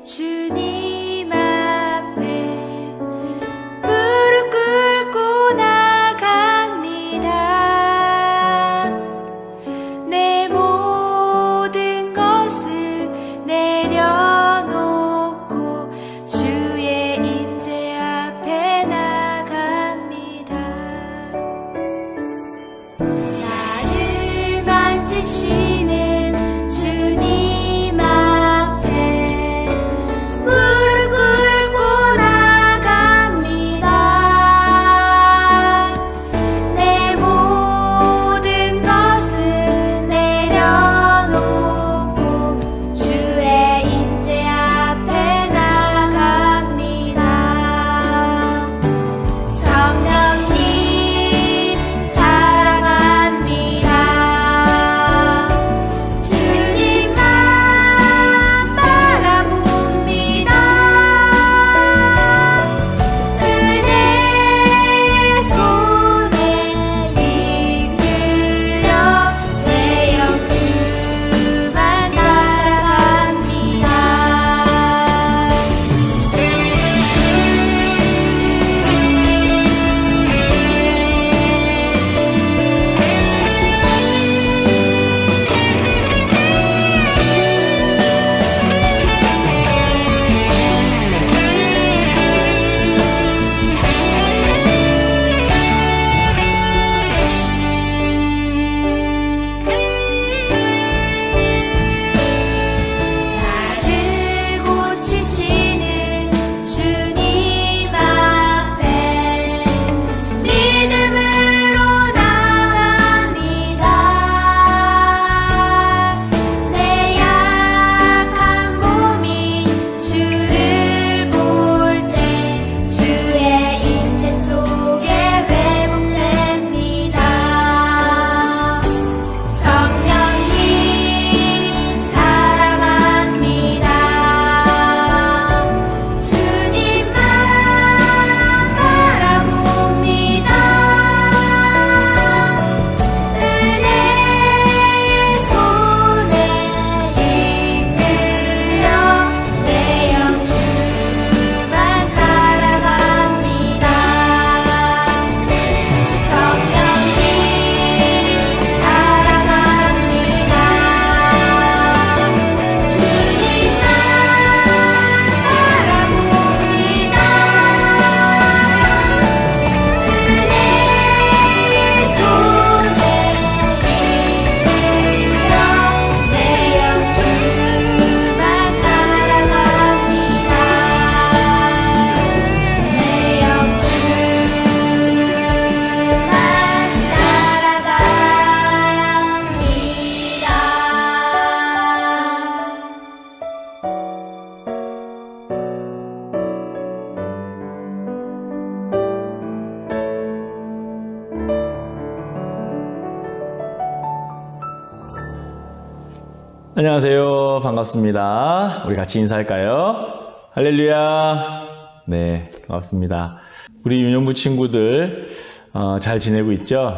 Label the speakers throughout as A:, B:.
A: 주님 앞에 무릎 꿇고 나갑니다. 내 모든 것을 내려놓고 주의 임재 앞에 나갑니다. 나를 만지시는 주님 앞에 무릎 꿇고 나갑니다. 내 모든 것을 내려놓고 주의 임재 앞에 나갑니다. 성령님 사랑합니다. 주님만 바라봅니다. 은혜의 손에 이끌려 내 영 주만 따라갑니다. 나를 고치시는 주님 앞에 믿음으로 나갑니다. 내 약한 몸이 주를 볼 때 주의 임재 속에 회복됩니다. 성령님 사랑합니다. 주님만 바라봅니다. 은혜의 손에 이끌려 내 영 주만 따라갑니다. 성령님 사랑합니다. 주님만 바라봅니다. 은혜의 손에 이끌려 내 영 주만 따라갑니다. 내 영 주만 따라갑니다.
B: 안녕하세요. 반갑습니다. 우리 같이 인사할까요? 할렐루야. 네, 반갑습니다. 우리 유년부 친구들 잘 지내고 있죠?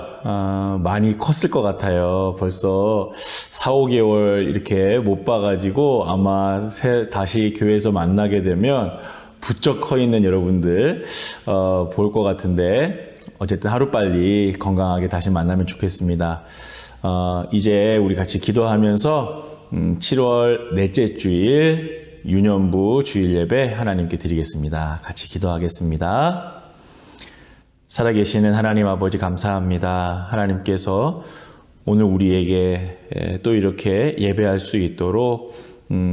B: 많이 컸을 것 같아요. 벌써 4, 5개월 이렇게 못 봐가지고 아마 다시 교회에서 만나게 되면 부쩍 커 있는 여러분들 볼 것 같은데 어쨌든 하루빨리 건강하게 다시 만나면 좋겠습니다. 이제 우리 같이 기도하면서 7월 넷째 주일 유년부 주일 예배 하나님께 드리겠습니다. 같이 기도하겠습니다. 살아계시는 하나님 아버지 감사합니다. 하나님께서 오늘 우리에게 또 이렇게 예배할 수 있도록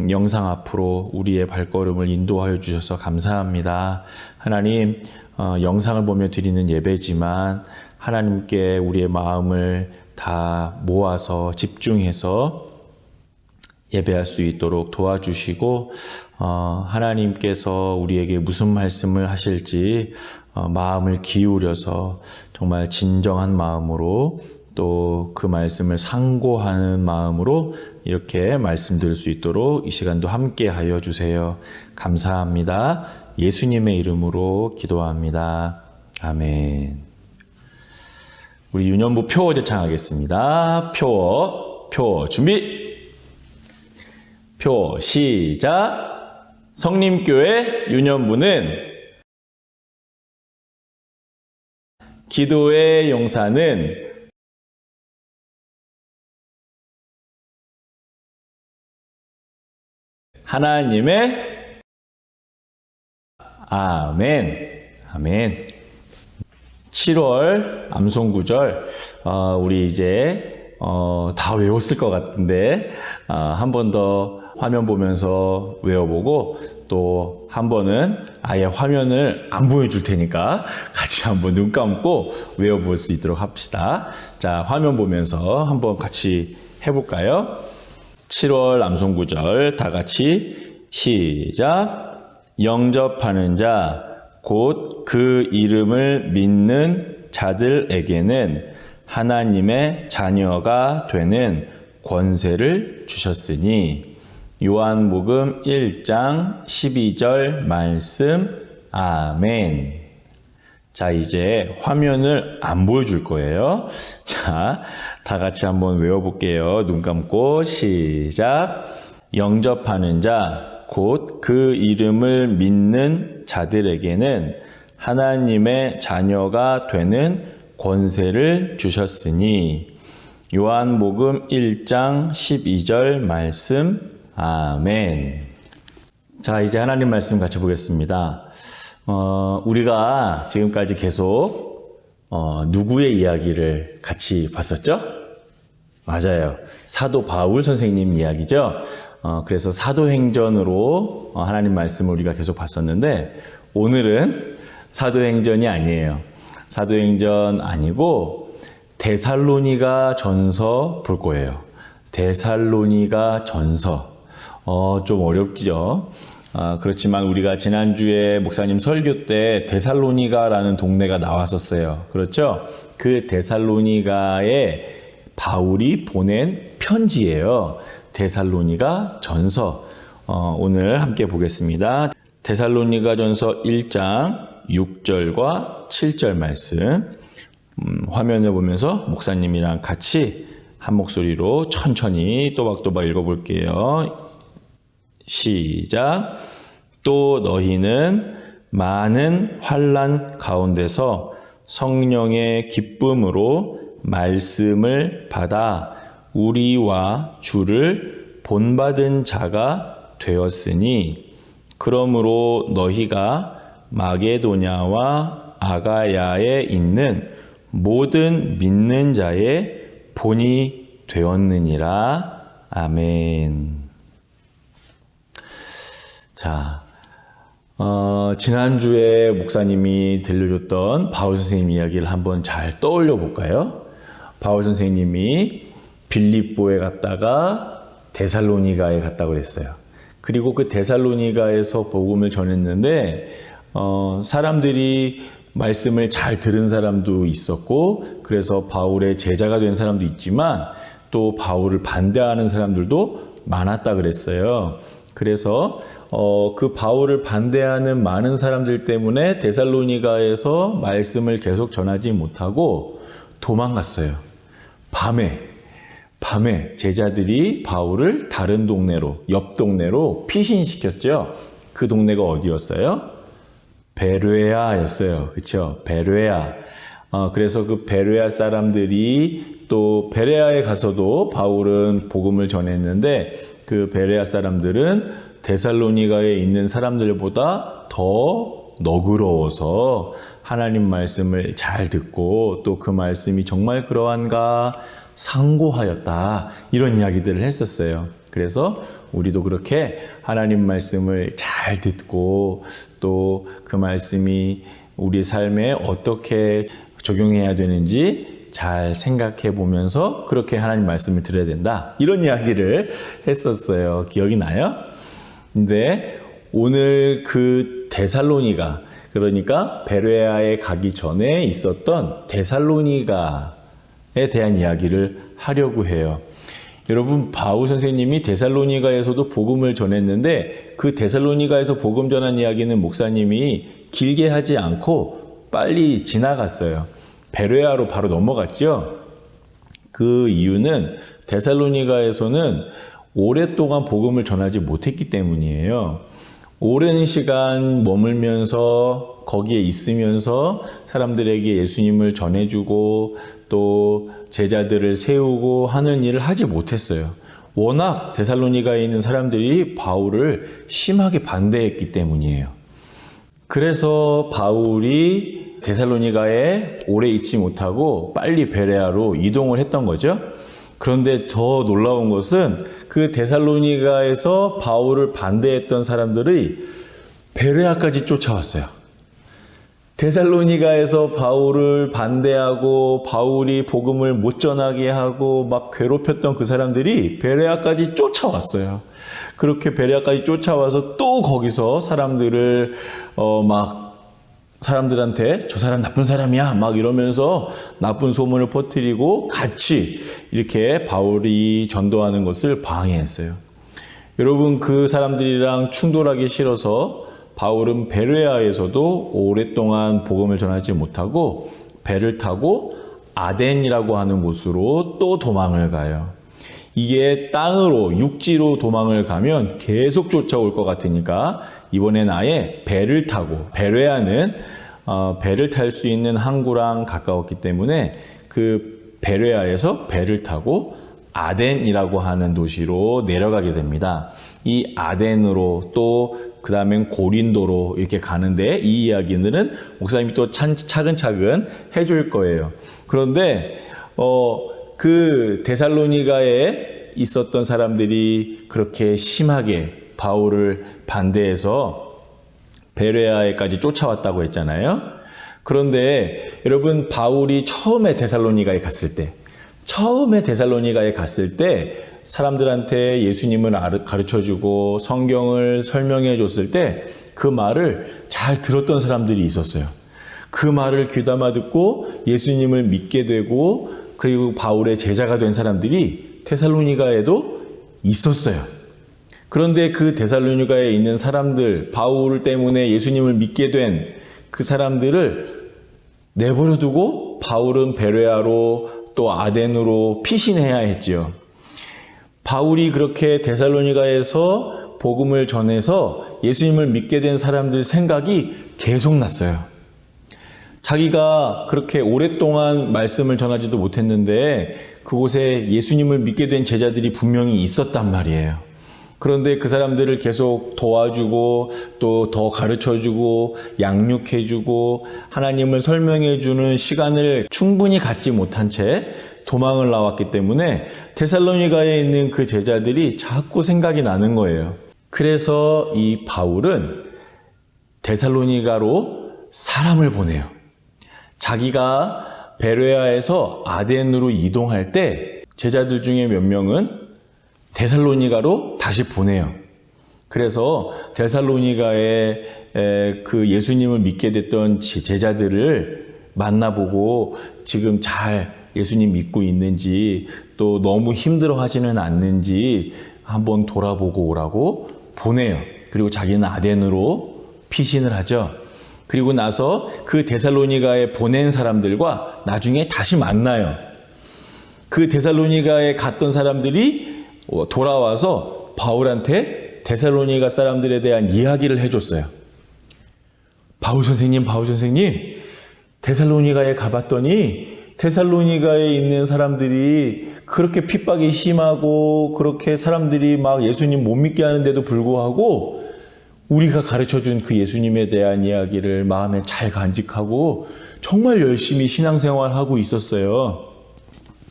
B: 영상 앞으로 우리의 발걸음을 인도하여 주셔서 감사합니다. 하나님, 영상을 보며 드리는 예배지만 하나님께 우리의 마음을 다 모아서 집중해서 예배할 수 있도록 도와주시고 하나님께서 우리에게 무슨 말씀을 하실지 마음을 기울여서 정말 진정한 마음으로 또 그 말씀을 상고하는 마음으로 이렇게 말씀드릴 수 있도록 이 시간도 함께 하여 주세요. 감사합니다. 예수님의 이름으로 기도합니다. 아멘. 우리 유년부 표어 제창하겠습니다. 표어 준비. 표 시작. 성림교회 유년부는 기도의 용사는 하나님의 아멘. 아멘. 7월 암송구절 우리 이제 다 외웠을 것 같은데 한 번 더 화면 보면서 외워보고 또 한 번은 아예 화면을 안 보여줄 테니까 같이 한번 눈 감고 외워볼 수 있도록 합시다. 자, 화면 보면서 한번 같이 해볼까요? 7월 암송구절 다 같이 시작. 영접하는 자 곧 그 이름을 믿는 자들에게는 하나님의 자녀가 되는 권세를 주셨으니 요한복음 1장 12절 말씀 아멘. 자, 이제 화면을 안 보여줄 거예요. 자, 다 같이 한번 외워볼게요. 눈 감고 시작. 영접하는 자 곧 그 이름을 믿는 자들에게는 하나님의 자녀가 되는 권세를 주셨으니 요한복음 1장 12절 말씀 아멘. 자, 이제 하나님 말씀 같이 보겠습니다. 우리가 지금까지 계속 누구의 이야기를 같이 봤었죠? 맞아요. 사도 바울 선생님 이야기죠. 그래서 사도행전으로 하나님 말씀을 우리가 계속 봤었는데 오늘은 사도행전이 아니에요. 사도행전 아니고 데살로니가 전서 볼 거예요. 데살로니가 전서. 좀 어렵죠. 그렇지만 우리가 지난주에 목사님 설교 때 데살로니가라는 동네가 나왔었어요. 그렇죠? 그 데살로니가에 바울이 보낸 편지예요. 데살로니가 전서. 오늘 함께 보겠습니다. 데살로니가 전서 1장 6절과 7절 말씀. 화면을 보면서 목사님이랑 같이 한 목소리로 천천히 또박또박 읽어볼게요. 시작. 또 너희는 많은 환난 가운데서 성령의 기쁨으로 말씀을 받아 우리와 주를 본받은 자가 되었으니 그러므로 너희가 마게도냐와 아가야에 있는 모든 믿는 자의 본이 되었느니라. 아멘. 자, 지난주에 목사님이 들려줬던 바울 선생님 이야기를 한번 잘 떠올려 볼까요? 바울 선생님이 빌립보에 갔다가 데살로니가에 갔다고 그랬어요. 그리고 그 데살로니가에서 복음을 전했는데 사람들이 말씀을 잘 들은 사람도 있었고 그래서 바울의 제자가 된 사람도 있지만 또 바울을 반대하는 사람들도 많았다 그랬어요. 그래서 그 바울을 반대하는 많은 사람들 때문에 데살로니가에서 말씀을 계속 전하지 못하고 도망갔어요. 밤에 제자들이 바울을 다른 동네로, 옆 동네로 피신시켰죠. 그 동네가 어디였어요? 베레아였어요. 그렇죠? 베레아. 그래서 그 베레아 사람들이 또 베레아에 가서도 바울은 복음을 전했는데 그 베레아 사람들은 데살로니가에 있는 사람들보다 더 너그러워서 하나님 말씀을 잘 듣고 또 그 말씀이 정말 그러한가 상고하였다. 이런 이야기들을 했었어요. 그래서 우리도 그렇게 하나님 말씀을 잘 듣고 또 그 말씀이 우리 삶에 어떻게 적용해야 되는지 잘 생각해 보면서 그렇게 하나님 말씀을 들어야 된다. 이런 이야기를 했었어요. 기억이 나요? 근데 오늘 그 데살로니가, 그러니까 베레아에 가기 전에 있었던 데살로니가에 대한 이야기를 하려고 해요. 여러분, 바울 선생님이 데살로니가에서도 복음을 전했는데 그 데살로니가에서 복음 전한 이야기는 목사님이 길게 하지 않고 빨리 지나갔어요. 베레아로 바로 넘어갔죠. 그 이유는 데살로니가에서는 오랫동안 복음을 전하지 못했기 때문이에요. 오랜 시간 머물면서 거기에 있으면서 사람들에게 예수님을 전해주고 또 제자들을 세우고 하는 일을 하지 못했어요. 워낙 데살로니가에 있는 사람들이 바울을 심하게 반대했기 때문이에요. 그래서 바울이 데살로니가에 오래 있지 못하고 빨리 베레아로 이동을 했던 거죠. 그런데 더 놀라운 것은 그 데살로니가에서 바울을 반대했던 사람들이 베레아까지 쫓아왔어요. 데살로니가에서 바울을 반대하고 바울이 복음을 못 전하게 하고 막 괴롭혔던 그 사람들이 베레아까지 쫓아왔어요. 그렇게 베레아까지 쫓아와서 또 거기서 사람들을 막 사람들한테 저 사람 나쁜 사람이야 막 이러면서 나쁜 소문을 퍼뜨리고 같이 이렇게 바울이 전도하는 것을 방해했어요. 여러분, 그 사람들이랑 충돌하기 싫어서 바울은 베레아에서도 오랫동안 복음을 전하지 못하고 배를 타고 아덴이라고 하는 곳으로 또 도망을 가요. 이게 땅으로 육지로 도망을 가면 계속 쫓아올 것 같으니까 이번엔 아예 배를 타고, 베레아는 배를 탈 수 있는 항구랑 가까웠기 때문에 그 베레아에서 배를 타고 아덴이라고 하는 도시로 내려가게 됩니다. 이 아덴으로 또 그 다음엔 고린도로 이렇게 가는데 이 이야기들은 목사님이 또 차근차근 해줄 거예요. 그런데 그 데살로니가에 있었던 사람들이 그렇게 심하게 바울을 반대해서 베레아에까지 쫓아왔다고 했잖아요. 그런데 여러분, 바울이 처음에 데살로니가에 갔을 때 사람들한테 예수님을 가르쳐주고 성경을 설명해 줬을 때 그 말을 잘 들었던 사람들이 있었어요. 그 말을 귀담아 듣고 예수님을 믿게 되고 그리고 바울의 제자가 된 사람들이 데살로니가에도 있었어요. 그런데 그 데살로니가에 있는 사람들, 바울 때문에 예수님을 믿게 된 그 사람들을 내버려 두고 바울은 베레아로 또 아덴으로 피신해야 했지요. 바울이 그렇게 데살로니가에서 복음을 전해서 예수님을 믿게 된 사람들 생각이 계속 났어요. 자기가 그렇게 오랫동안 말씀을 전하지도 못했는데 그곳에 예수님을 믿게 된 제자들이 분명히 있었단 말이에요. 그런데 그 사람들을 계속 도와주고 또 더 가르쳐주고 양육해주고 하나님을 설명해주는 시간을 충분히 갖지 못한 채 도망을 나왔기 때문에 데살로니가에 있는 그 제자들이 자꾸 생각이 나는 거예요. 그래서 이 바울은 데살로니가로 사람을 보내요. 자기가 베레아에서 아덴으로 이동할 때 제자들 중에 몇 명은 데살로니가로 다시 보내요. 그래서 데살로니가에 그 예수님을 믿게 됐던 제자들을 만나보고 지금 잘 예수님 믿고 있는지 또 너무 힘들어하지는 않는지 한번 돌아보고 오라고 보내요. 그리고 자기는 아덴으로 피신을 하죠. 그리고 나서 그 데살로니가에 보낸 사람들과 나중에 다시 만나요. 그 데살로니가에 갔던 사람들이 돌아와서 바울한테 데살로니가 사람들에 대한 이야기를 해줬어요. 바울 선생님, 데살로니가에 가봤더니 데살로니가에 있는 사람들이 그렇게 핍박이 심하고 그렇게 사람들이 막 예수님 못 믿게 하는데도 불구하고 우리가 가르쳐준 그 예수님에 대한 이야기를 마음에 잘 간직하고 정말 열심히 신앙생활하고 있었어요.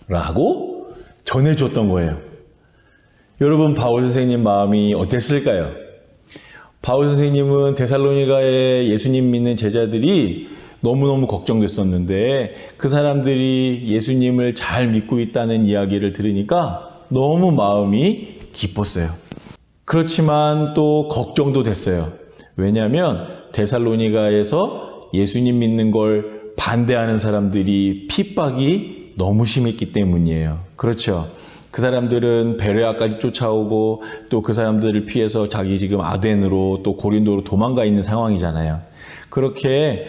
B: 라고 전해줬던 거예요. 여러분, 바울 선생님 마음이 어땠을까요? 바울 선생님은 데살로니가에 예수님 믿는 제자들이 너무너무 걱정됐었는데 그 사람들이 예수님을 잘 믿고 있다는 이야기를 들으니까 너무 마음이 기뻤어요. 그렇지만 또 걱정도 됐어요. 왜냐하면 데살로니가에서 예수님 믿는 걸 반대하는 사람들이 핍박이 너무 심했기 때문이에요. 그렇죠. 그 사람들은 베레아까지 쫓아오고 또 그 사람들을 피해서 자기 지금 아덴으로 또 고린도로 도망가 있는 상황이잖아요. 그렇게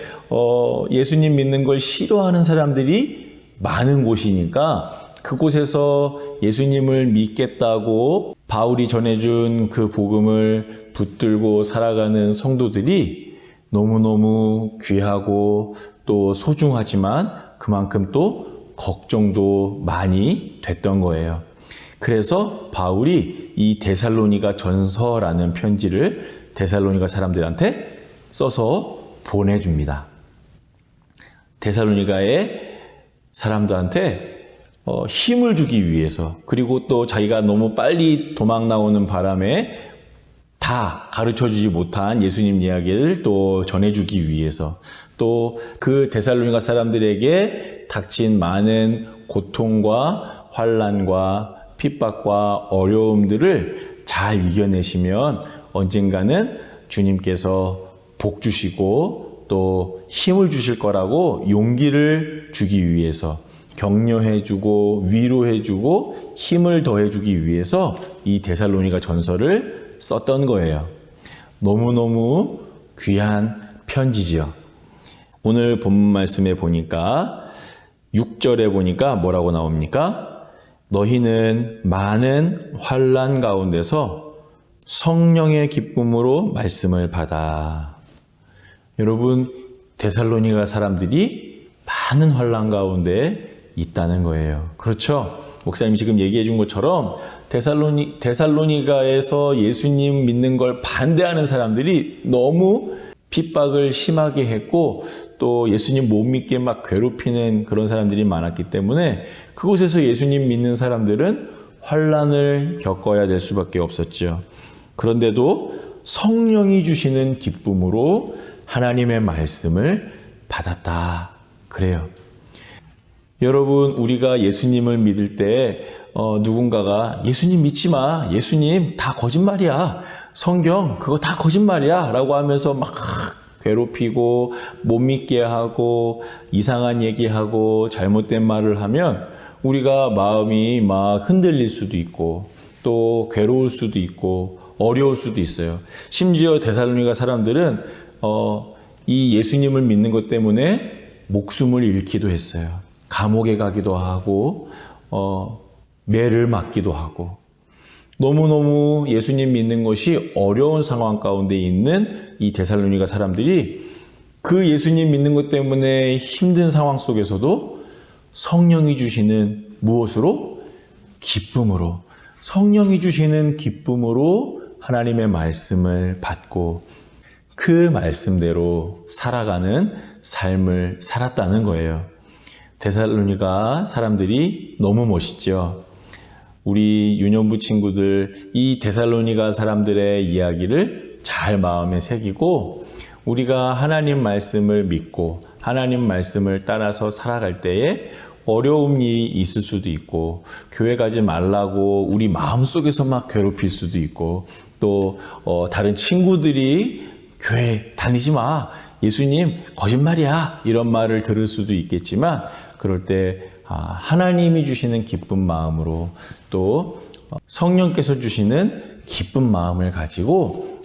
B: 예수님 믿는 걸 싫어하는 사람들이 많은 곳이니까 그곳에서 예수님을 믿겠다고 바울이 전해준 그 복음을 붙들고 살아가는 성도들이 너무너무 귀하고 또 소중하지만 그만큼 또 걱정도 많이 됐던 거예요. 그래서 바울이 이 데살로니가 전서라는 편지를 데살로니가 사람들한테 써서 보내줍니다. 데살로니가의 사람들한테 힘을 주기 위해서, 그리고 또 자기가 너무 빨리 도망 나오는 바람에 다 가르쳐주지 못한 예수님 이야기를 또 전해주기 위해서, 또 그 데살로니가 사람들에게 닥친 많은 고통과 환난과 핍박과 어려움들을 잘 이겨내시면 언젠가는 주님께서 복 주시고 또 힘을 주실 거라고 용기를 주기 위해서, 격려해주고 위로해주고 힘을 더해주기 위해서 이 데살로니가 전서를 썼던 거예요. 너무너무 귀한 편지지요. 오늘 본문 말씀에 보니까 6절에 보니까 뭐라고 나옵니까? 너희는 많은 환난 가운데서 성령의 기쁨으로 말씀을 받아. 여러분, 데살로니가 사람들이 많은 환난 가운데 있다는 거예요. 그렇죠? 목사님 지금 얘기해 준 것처럼 데살로니가에서 예수님 믿는 걸 반대하는 사람들이 너무 핍박을 심하게 했고 또 예수님 못 믿게 막 괴롭히는 그런 사람들이 많았기 때문에 그곳에서 예수님 믿는 사람들은 환난을 겪어야 될 수밖에 없었죠. 그런데도 성령이 주시는 기쁨으로 하나님의 말씀을 받았다. 그래요. 여러분, 우리가 예수님을 믿을 때 누군가가 예수님 믿지 마. 예수님 다 거짓말이야. 성경 그거 다 거짓말이야. 라고 하면서 막 괴롭히고 못 믿게 하고 이상한 얘기하고 잘못된 말을 하면 우리가 마음이 막 흔들릴 수도 있고 또 괴로울 수도 있고 어려울 수도 있어요. 심지어 데살로니가 사람들은 이 예수님을 믿는 것 때문에 목숨을 잃기도 했어요. 감옥에 가기도 하고 매를 맞기도 하고 너무너무 예수님 믿는 것이 어려운 상황 가운데 있는 이 데살로니가 사람들이 그 예수님 믿는 것 때문에 힘든 상황 속에서도 성령이 주시는 무엇으로? 기쁨으로. 성령이 주시는 기쁨으로 하나님의 말씀을 받고 그 말씀대로 살아가는 삶을 살았다는 거예요. 데살로니가 사람들이 너무 멋있죠. 우리 유년부 친구들 이 데살로니가 사람들의 이야기를 잘 마음에 새기고 우리가 하나님 말씀을 믿고 하나님 말씀을 따라서 살아갈 때에 어려운 일이 있을 수도 있고 교회 가지 말라고 우리 마음속에서 막 괴롭힐 수도 있고 또 다른 친구들이 교회 다니지 마. 예수님 거짓말이야. 이런 말을 들을 수도 있겠지만 그럴 때 하나님이 주시는 기쁜 마음으로 또 성령께서 주시는 기쁜 마음을 가지고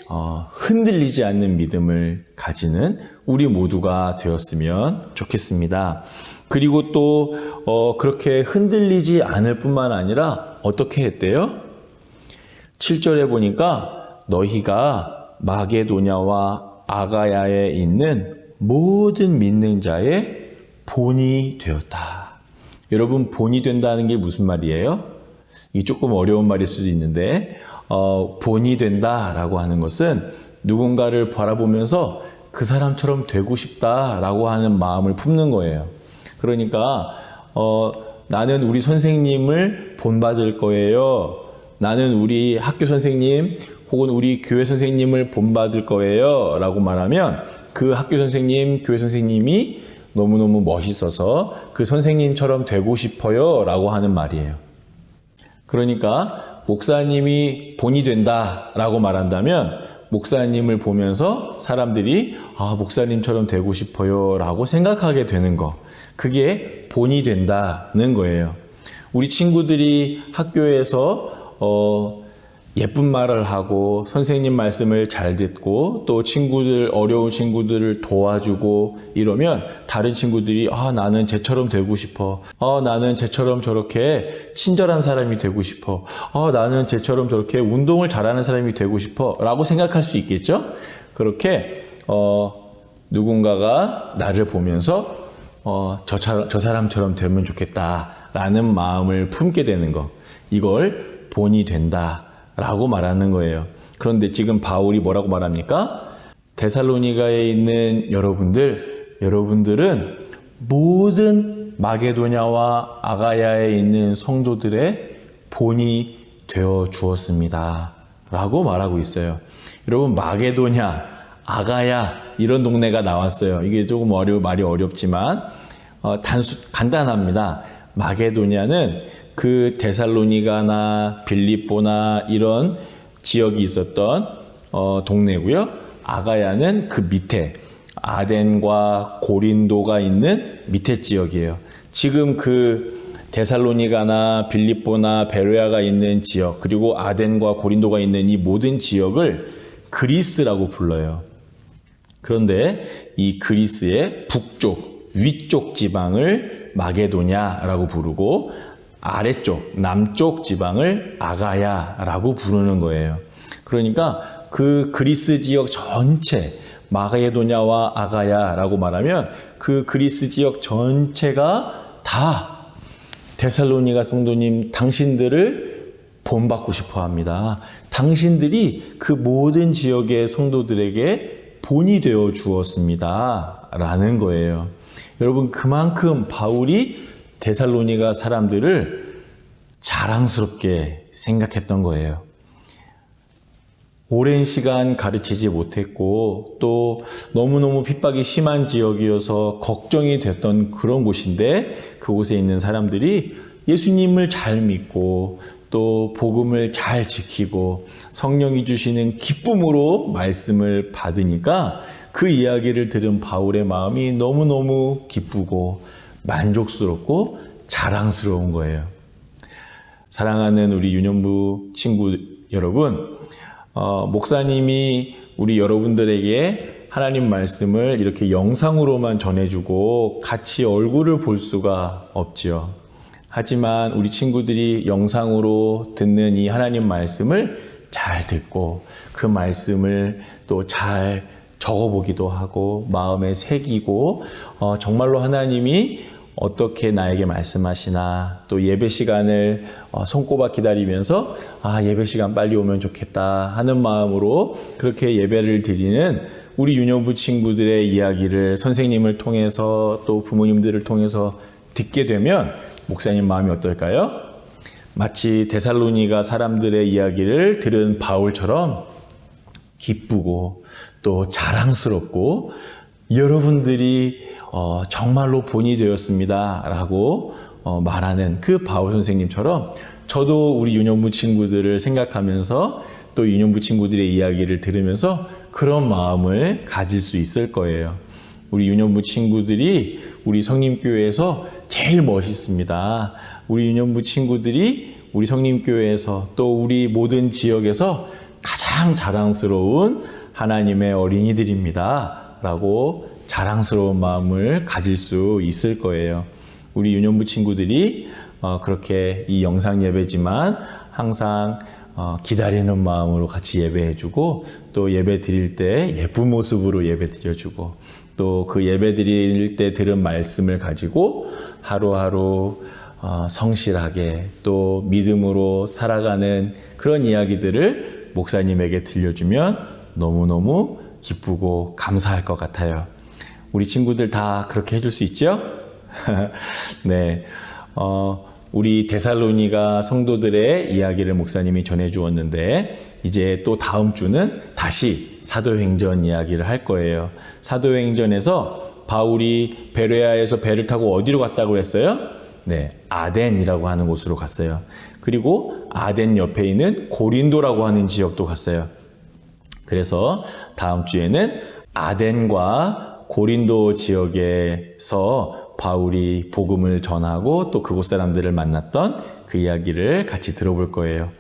B: 흔들리지 않는 믿음을 가지는 우리 모두가 되었으면 좋겠습니다. 그리고 또 그렇게 흔들리지 않을 뿐만 아니라 어떻게 했대요? 7절에 보니까 너희가 마게도냐와 아가야에 있는 모든 믿는 자의 본이 되었다. 여러분, 본이 된다는 게 무슨 말이에요? 이게 조금 어려운 말일 수도 있는데 본이 된다라고 하는 것은 누군가를 바라보면서 그 사람처럼 되고 싶다라고 하는 마음을 품는 거예요. 그러니까 나는 우리 선생님을 본받을 거예요. 나는 우리 학교 선생님 혹은 우리 교회 선생님을 본받을 거예요 라고 말하면 그 학교 선생님, 교회 선생님이 너무너무 멋있어서 그 선생님처럼 되고 싶어요 라고 하는 말이에요. 그러니까 목사님이 본이 된다 라고 말한다면 목사님을 보면서 사람들이 목사님처럼 되고 싶어요 라고 생각하게 되는 거, 그게 본이 된다는 거예요. 우리 친구들이 학교에서 예쁜 말을 하고 선생님 말씀을 잘 듣고 또 친구들 어려운 친구들을 도와주고 이러면 다른 친구들이 나는 쟤처럼 되고 싶어. 나는 쟤처럼 저렇게 친절한 사람이 되고 싶어. 나는 쟤처럼 저렇게 운동을 잘하는 사람이 되고 싶어. 라고 생각할 수 있겠죠? 그렇게 누군가가 나를 보면서 저 사람처럼 되면 좋겠다라는 마음을 품게 되는 거. 이걸 본이 된다. 라고 말하는 거예요. 그런데 지금 바울이 뭐라고 말합니까? 데살로니가에 있는 여러분들은 모든 마게도냐와 아가야에 있는 성도들의 본이 되어 주었습니다. 라고 말하고 있어요. 여러분, 마게도냐, 아가야 이런 동네가 나왔어요. 이게 조금 말이 어렵지만 간단합니다. 마게도냐는 그 데살로니가나 빌립보나 이런 지역이 있었던 동네고요. 아가야는 그 밑에 아덴과 고린도가 있는 밑에 지역이에요. 지금 그 데살로니가나 빌립보나 베레아가 있는 지역, 그리고 아덴과 고린도가 있는 이 모든 지역을 그리스라고 불러요. 그런데 이 그리스의 북쪽, 위쪽 지방을 마게도냐라고 부르고 아래쪽, 남쪽 지방을 아가야라고 부르는 거예요. 그러니까 그 그리스 지역 전체, 마게도냐와 아가야라고 말하면 그 그리스 지역 전체가 다 데살로니가 성도님 당신들을 본받고 싶어 합니다. 당신들이 그 모든 지역의 성도들에게 본이 되어 주었습니다. 라는 거예요. 여러분, 그만큼 바울이 데살로니가 사람들을 자랑스럽게 생각했던 거예요. 오랜 시간 가르치지 못했고 또 너무너무 핍박이 심한 지역이어서 걱정이 됐던 그런 곳인데 그곳에 있는 사람들이 예수님을 잘 믿고 또 복음을 잘 지키고 성령이 주시는 기쁨으로 말씀을 받으니까 그 이야기를 들은 바울의 마음이 너무너무 기쁘고 만족스럽고 자랑스러운 거예요. 사랑하는 우리 유년부 친구 여러분, 목사님이 우리 여러분들에게 하나님 말씀을 이렇게 영상으로만 전해주고 같이 얼굴을 볼 수가 없지요. 하지만 우리 친구들이 영상으로 듣는 이 하나님 말씀을 잘 듣고 그 말씀을 또 잘 적어보기도 하고 마음에 새기고 정말로 하나님이 어떻게 나에게 말씀하시나 또 예배 시간을 손꼽아 기다리면서 예배 시간 빨리 오면 좋겠다 하는 마음으로 그렇게 예배를 드리는 우리 유년부 친구들의 이야기를 선생님을 통해서 또 부모님들을 통해서 듣게 되면 목사님 마음이 어떨까요? 마치 데살로니가 사람들의 이야기를 들은 바울처럼 기쁘고 또 자랑스럽고 여러분들이 정말로 본이 되었습니다 라고 말하는 그 바울 선생님처럼 저도 우리 유년부 친구들을 생각하면서 또 유년부 친구들의 이야기를 들으면서 그런 마음을 가질 수 있을 거예요. 우리 유년부 친구들이 우리 성림교회에서 제일 멋있습니다. 우리 유년부 친구들이 우리 성림교회에서 또 우리 모든 지역에서 가장 자랑스러운 하나님의 어린이들입니다 라고 자랑스러운 마음을 가질 수 있을 거예요. 우리 유년부 친구들이 그렇게 이 영상 예배지만 항상 기다리는 마음으로 같이 예배해주고 또 예배 드릴 때 예쁜 모습으로 예배 드려주고 또 그 예배 드릴 때 들은 말씀을 가지고 하루하루 성실하게 또 믿음으로 살아가는 그런 이야기들을 목사님에게 들려주면 너무너무 기쁘고 감사할 것 같아요. 우리 친구들 다 그렇게 해줄 수 있죠? 네. 우리 데살로니가 성도들의 이야기를 목사님이 전해 주었는데 이제 또 다음 주는 다시 사도행전 이야기를 할 거예요. 사도행전에서 바울이 베레아에서 배를 타고 어디로 갔다고 했어요? 네, 아덴이라고 하는 곳으로 갔어요. 그리고 아덴 옆에 있는 고린도라고 하는 지역도 갔어요. 그래서 다음 주에는 아덴과 고린도 지역에서 바울이 복음을 전하고 또 그곳 사람들을 만났던 그 이야기를 같이 들어볼 거예요.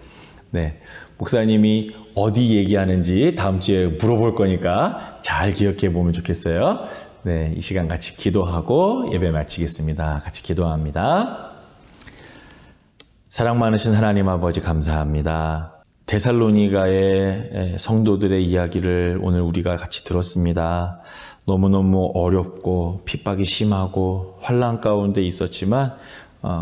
B: 네, 목사님이 어디 얘기하는지 다음 주에 물어볼 거니까 잘 기억해 보면 좋겠어요. 네, 이 시간 같이 기도하고 예배 마치겠습니다. 같이 기도합니다. 사랑 많으신 하나님 아버지 감사합니다. 데살로니가의 성도들의 이야기를 오늘 우리가 같이 들었습니다. 너무너무 어렵고 핍박이 심하고 환난 가운데 있었지만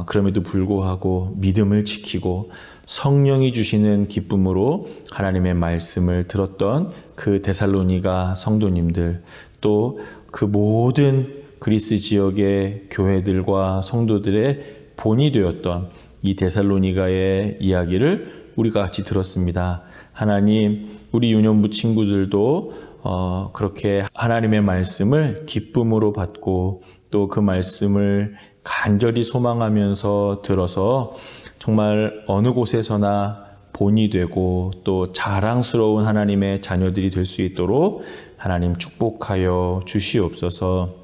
B: 그럼에도 불구하고 믿음을 지키고 성령이 주시는 기쁨으로 하나님의 말씀을 들었던 그 데살로니가 성도님들, 또 그 모든 그리스 지역의 교회들과 성도들의 본이 되었던 이 데살로니가의 이야기를 우리가 같이 들었습니다. 하나님, 우리 유년부 친구들도 그렇게 하나님의 말씀을 기쁨으로 받고 또 그 말씀을 간절히 소망하면서 들어서 정말 어느 곳에서나 본이 되고 또 자랑스러운 하나님의 자녀들이 될 수 있도록 하나님 축복하여 주시옵소서.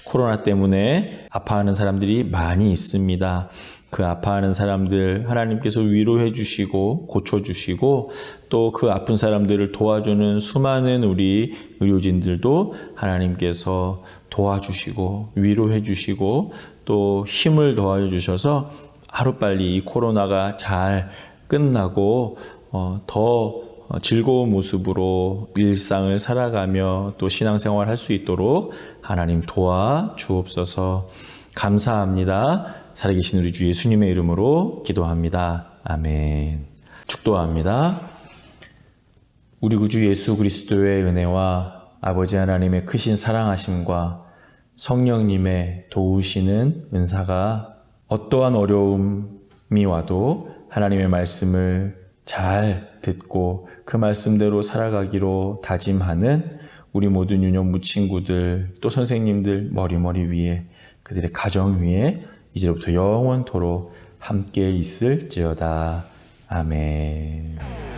B: 코로나 때문에 아파하는 사람들이 많이 있습니다. 그 아파하는 사람들 하나님께서 위로해 주시고 고쳐주시고 또 그 아픈 사람들을 도와주는 수많은 우리 의료진들도 하나님께서 도와주시고 위로해 주시고 또 힘을 더하여 주셔서 하루빨리 이 코로나가 잘 끝나고 더 즐거운 모습으로 일상을 살아가며 또 신앙생활 할 수 있도록 하나님 도와 주옵소서. 감사합니다. 살아계신 우리 주 예수님의 이름으로 기도합니다. 아멘. 축도합니다. 우리 구주 예수 그리스도의 은혜와 아버지 하나님의 크신 사랑하심과 성령님의 도우시는 은사가 어떠한 어려움이 와도 하나님의 말씀을 잘 듣고 그 말씀대로 살아가기로 다짐하는 우리 모든 유년부 친구들 또 선생님들 머리 위에 그들의 가정 위에 이제부터 영원토록 함께 있을지어다. 아멘.